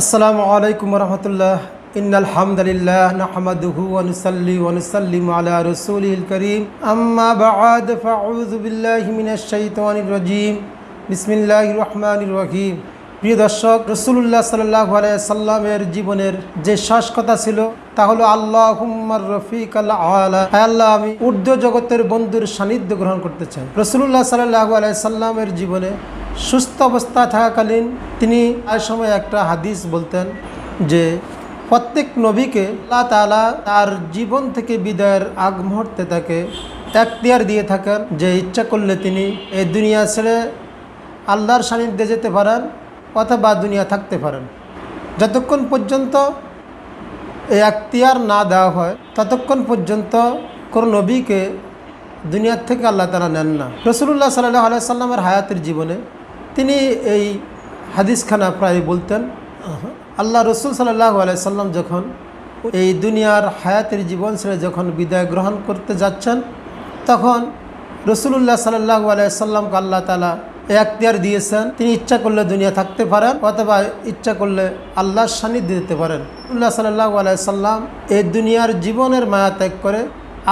আসসালামু আলাইকুম রহমতুল্লাহ। ইন্নাল হামদুলিল্লাহ নাহমাদুহু ওয়া নুসাল্লি ওয়া নুসাল্লিমু আলা রাসূলিল কারীম। আম্মা বা'দ ফাআউযু বিল্লাহি মিনাশ শাইতানির রাজীম। বিসমিল্লাহির রহমানির রহিম। প্রিয় দর্শক, রাসূলুল্লাহ সাল্লাল্লাহু আলাইহি সাল্লামের জীবনের যে শেষ কথা ছিল তা হলো আল্লাহুম্মার রফিকাল আলা। হে আল্লাহ, আমি ঊর্ধ্ব জগতের বন্ধুর সান্নিধ্য গ্রহণ করতে চাই। রাসূলুল্লাহ সাল্লাল্লাহু আলাইহি সাল্লামের জীবনে সুস্থ অবস্থা থাকাকালীন তিনি আর সময় একটা হাদিস বলতেন যে প্রত্যেক নবীকে আল্লাহ তাআলা তার জীবন থেকে বিদায়ের আগ মুহূর্তে তাকে এখতিয়ার দিয়ে থাকেন যে ইচ্ছা করলে তিনি এই দুনিয়া ছেড়ে আল্লাহর সান্নিধ্যে যেতে পারেন অথবা দুনিয়া থাকতে পারেন। যতক্ষণ পর্যন্ত এই এখতিয়ার না দেওয়া হয় ততক্ষণ পর্যন্ত কোনো নবীকে দুনিয়ার থেকে আল্লাহ তাআলা নেন না। রাসূলুল্লাহ সাল্লাল্লাহু আলাইহি সাল্লামের হায়াতের জীবনে তিনি এই হাদিসখানা প্রায় বলতেন। আল্লাহ রসুল সাল্লাল্লাহু আলাইহি সাল্লাম যখন এই দুনিয়ার হায়াতের জীবন ছেড়ে যখন বিদায় গ্রহণ করতে যাচ্ছেন তখন রাসূলুল্লাহ সাল্লাল্লাহু আলাইহি সাল্লামকে আল্লাহ তাআলা এখতিয়ার দিয়েছেন তিনি ইচ্ছা করলে দুনিয়া থাকতে পারেন অথবা ইচ্ছা করলে আল্লাহর সান্নিধ্যে যেতে পারেন। রাসূলুল্লাহ সাল্লাল্লাহু আলাইহি সাল্লাম এই দুনিয়ার জীবনের মায়া ত্যাগ করে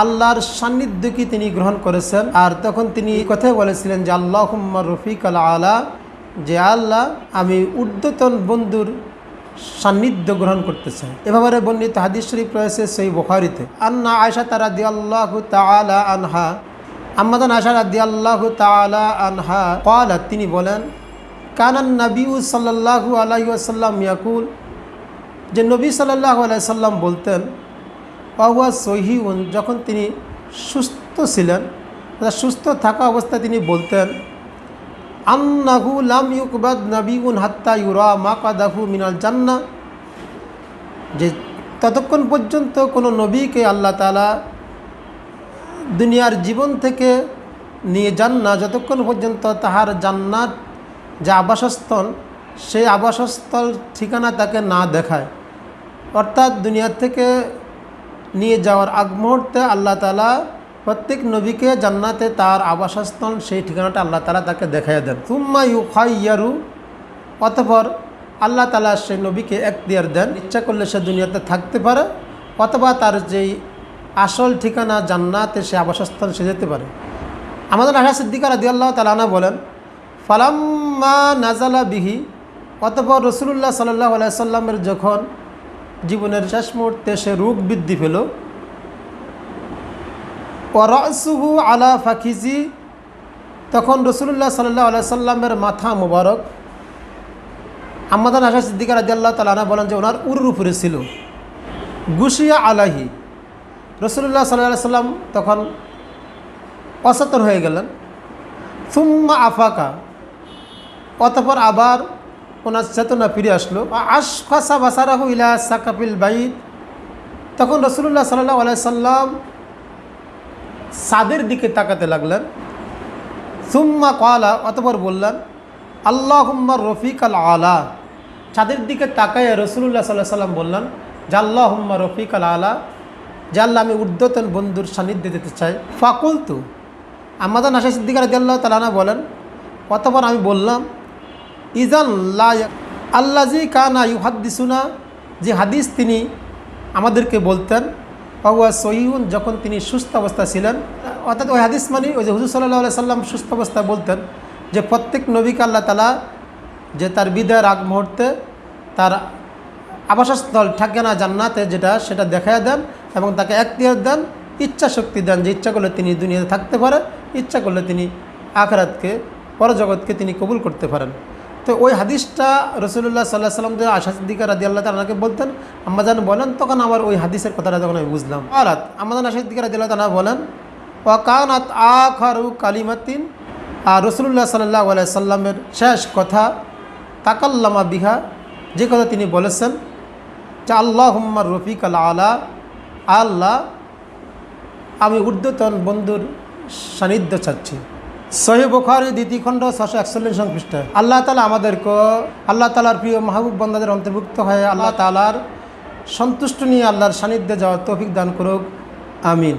আল্লাহর সান্নিধ্যকে তিনি গ্রহণ করেছেন। আর তখন তিনি এই কথাই বলেছিলেন যে আল্লাহুম্মা রফিকাল আলা, যে আল্লাহ আমি ঊর্ধ্বতন বন্ধুর সান্নিধ্য গ্রহণ করতে চাই। এভাবে বর্ণিত হাদিস শরীফ রয়েছে সহিহ বুখারীতে। আন্না আয়েশা রাদিয়াল্লাহু তাআলা আনহা, আম্মাজান আয়েশা রাদিয়াল্লাহু তাআলা আনহা ক্বালাত, তিনি বলেন কানান নবী সাল্লাল্লাহু আলাইহি ওয়াসাল্লাম ইয়াকুল, যে নবী সাল্লাল্লাহু আলাইহি সাল্লাম বলতেন ওয়া সহিহুন, যখন তিনি সুস্থ ছিলেন, সুস্থ থাকা অবস্থায় তিনি বলতেন আন্নাহু লাম ইউকবাদ নাবিয়ুন হাত্তা ইউরা মাকাদাহু মিনাল জান্নাহ, যে ততক্ষণ পর্যন্ত কোনো নবীকে আল্লাহ তাআলা দুনিয়ার জীবন থেকে নিয়ে যান না যতক্ষণ পর্যন্ত তাহার জান্নাত যে আবাসস্থল সেই আবাসস্থল ঠিকানা তাকে না দেখায়। অর্থাৎ দুনিয়া থেকে নিয়ে যাওয়ার আগ মুহূর্তে আল্লাহ তাআলা প্রত্যেক নবীকে জান্নাতে তার আবাসস্থল সেই ঠিকানাটা আল্লাহ তাআলা তাকে দেখাইয়া দেন। সুম্মা ইউখাইয়ারু, অতঃপর আল্লাহ তাআলা সেই নবীকে এখতিয়ার দেন, ইচ্ছা করলে সে দুনিয়াতে থাকতে পারে অথবা তার যেই আসল ঠিকানা জান্নাতে সে আবাসস্থল সে যেতে পারে। আমাদের আয়েশা সিদ্দিকা রাদিয়াল্লাহু তাআলা আনহা বলেন ফালাম্মা নাজালা বিহি, অতঃপর রাসূলুল্লাহ সাল্লাল্লাহু আলাইহি সাল্লামের যখন জীবনের শেষ মুহূর্তে সে রোগ বৃদ্ধি পেল, ওয়ারাসুহু আলা ফাখিজি, তখন রাসূলুল্লাহ সাল্লাল্লাহু আলাইহি সাল্লামের মাথা মোবারক, আম্মাজান আয়েশা সিদ্দিকা রাদিয়াল্লাহু তাআলা আনহা বলেন যে ওনার উরুর উপরে ছিল, গুশিয়া আলাইহি, রাসূলুল্লাহ সাল্লাল্লাহু আলাইহি সাল্লাম তখন অচেতন হয়ে গেলেন। সুম্মা আফাকা, অতঃপর আবার ওনার চেতনা ফিরে আসলো। আশখাসা বাসারাহু ইলা সাকাফিল বাইত, তখন রাসূলুল্লাহ সাল্লাল্লাহু আলাইহি সাল্লাম ছাদের দিকে তাকাতে লাগলেন। সুম্মা ক্বালা, অতঃপর বললেন আল্লাহুম্মা রফিকাল আলা, ছাদের দিকে তাকায় রাসূলুল্লাহ সাল্লাল্লাহু আলাইহি সাল্লাম বললেন যে আল্লাহুম্মা রফিকাল আলা, যে আল্লাহ আমি ঊর্ধ্বতন বন্ধুর সান্নিধ্যে যেতে চাই। ফাকুলতু, আম্মাজান আয়েশা সিদ্দিকা রাদিয়াল্লাহু তাআলা আনহা বলেন অতঃপর আমি বললাম ইজান লা আল্লাযী কানা ইউহাদ্দিসুনা, যে হাদিস তিনি আমাদেরকে বলতেন ওয়া সহিহুন, যখন তিনি সুস্থ অবস্থা ছিলেন। অর্থাৎ ওই হাদিস মানে ওই যে হুজুর সাল্লাল্লাহু আলাইহি সাল্লাম সুস্থ অবস্থায় বলতেন যে প্রত্যেক নবীকে আল্লাহ তাআলা যে তার বিদায়ের আগ মুহূর্তে তার আবাসস্থল ঠিকানা জান্নাতে যেটা সেটা দেখাইয়া দেন এবং তাকে এখতিয়ার দেন, ইচ্ছা শক্তি দেন যে ইচ্ছা করলে তিনি দুনিয়াতে থাকতে পারে, ইচ্ছা করলে তিনি আখিরাতকে পরজগৎকে তিনি কবুল করতে পারেন। তো ওই হাদিসটা রাসূলুল্লাহ সাল্লাল্লাহু আলাইহি সাল্লাম যে আয়েশা সিদ্দিকা রাদিয়াল্লাহু তাআলা আনহাকে বলতেন, আম্মাজান বলেন তখন আমার ওই হাদিসের কথাটা যখন আমি বুঝলাম। আরাত, আম্মাজান আয়েশা সিদ্দিকা রাদিয়াল্লাহু তাআলা বলেন ওয়া কানাত আখারু কালিমাতিন, আর রাসূলুল্লাহ সাল্লাল্লাহু আলাইহি সাল্লামের শেষ কথা তাকাল্লামা বিহা, যে কথা তিনি বলেছেন যে আল্লাহুম্মা রফিকাল আলা, আল্লাহ আমি ঊর্ধ্বতন বন্ধুর সান্নিধ্য চাচ্ছি। সহিহ বুখারী 2 খণ্ড 641 পৃষ্ঠায়। আল্লাহ তাআলা আমাদেরকে আল্লাহ তাআলার প্রিয় মাহবুব বান্দাদের অন্তর্ভুক্ত হয়ে আল্লাহ তাআলার সন্তুষ্ট নিয়ে আল্লাহর সান্নিধ্যে যাওয়ার তৌফিক দান করুক, আমিন।